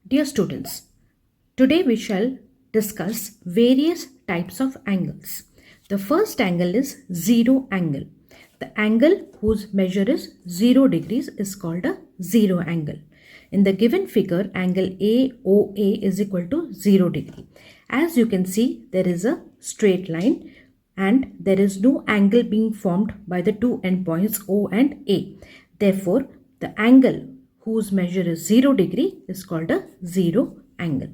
Dear students, today we shall discuss various types of angles. The first angle is zero angle. The angle whose measure is 0 degrees is called a zero angle. In the given figure, angle AOA is equal to 0 degree. As you can see, there is a straight line and there is no angle being formed by the two endpoints O and A. Therefore, the angle whose measure is 0 degree is called a zero angle.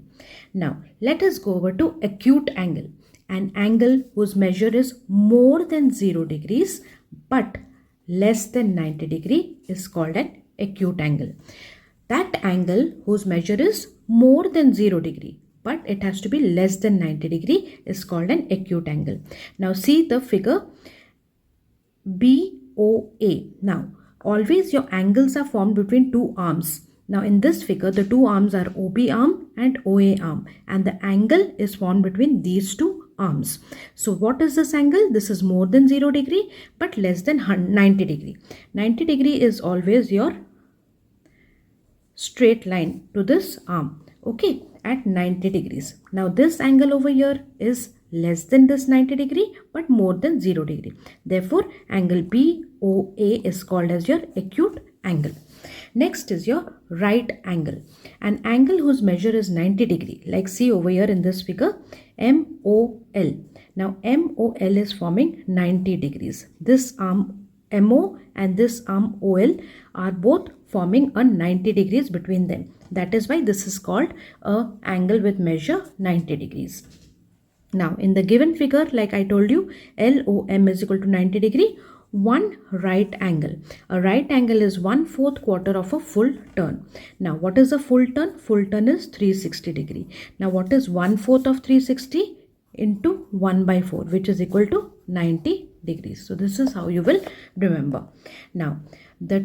Now, let us go over to acute angle. An angle whose measure is more than 0 degrees but less than 90 degree is called an acute angle. That angle whose measure is more than 0 degree but it has to be less than 90 degree is called an acute angle. Now see the figure BOA. Now always your angles are formed between two arms. Now in this figure the two arms are OB arm and OA arm and the angle is formed between these two arms. So what is this angle? This is more than 0 degree but less than 90 degree. 90 degree is always your straight line to this arm, okay, at 90 degrees. Now this angle over here is less than this 90 degree but more than 0 degree. Therefore angle BOA is called as your acute angle. Next is your right angle. An angle whose measure is 90 degree, like see over here in this figure, MOL. Now MOL is forming 90 degrees. This arm MO and this arm OL are both forming a 90 degrees between them. That is why this is called a angle with measure 90 degrees. Now in the given figure, like I told you, LOM is equal to 90 degree. One right angle. A right angle is 1/4 quarter of a full turn. Now what is a full turn? Full turn is 360 degree. Now what is 1/4 of 360 into 1/4, which is equal to 90 degrees. So this is how you will remember. Now the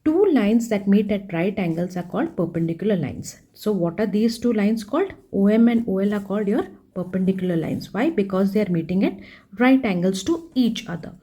two lines that meet at right angles are called perpendicular lines. So what are these two lines called? OM and OL are called your perpendicular lines. Why? Because they are meeting at right angles to each other.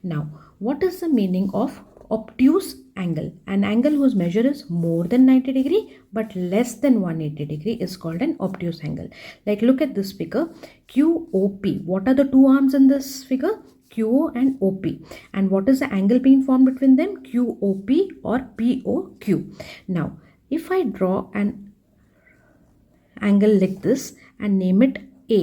Now what is the meaning of obtuse angle? An angle whose measure is more than 90 degree but less than 180 degree is called an obtuse angle. Like look at this figure, QOP. What are the two arms in this figure? QO and OP. And what is the angle being formed between them? QOP or POQ. Now if I draw an angle like this and name it A.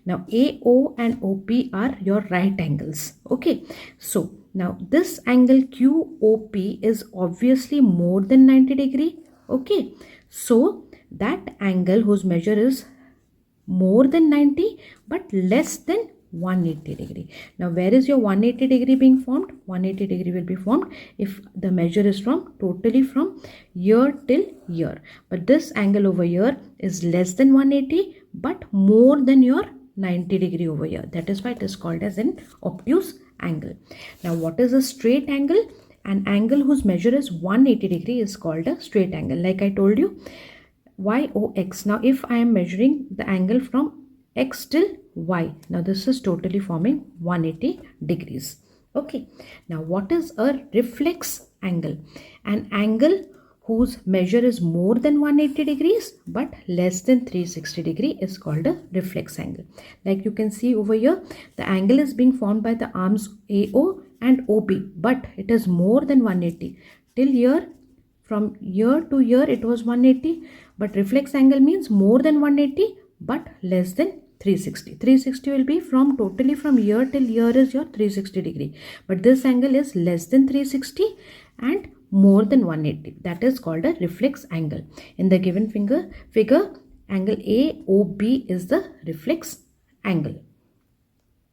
Now AO and OP are your right angles. Okay. So now this angle QOP is obviously more than 90 degree. Okay. So that angle whose measure is more than 90 but less than 180 degree. Now where is your 180 degree being formed? 180 degree will be formed if the measure is from totally from here till here. But this angle over here is less than 180 but more than your 90 degree over here. That is why it is called as an obtuse angle. Now what is a straight angle? An angle whose measure is 180 degree is called a straight angle. Like I told you, YOX. Now if I am measuring the angle from X till Y, now this is totally forming 180 degrees. Okay. Now what is a reflex angle? An angle whose measure is more than 180 degrees but less than 360 degree is called a reflex angle. Like you can see over here, the angle is being formed by the arms AO and OB but it is more than 180. Till here, from here to here it was 180, but reflex angle means more than 180 but less than 360. 360 will be from totally from here till here is your 360 degree. But this angle is less than 360 and more than 180. That is called a reflex angle. In the given figure, angle AOB is the reflex angle.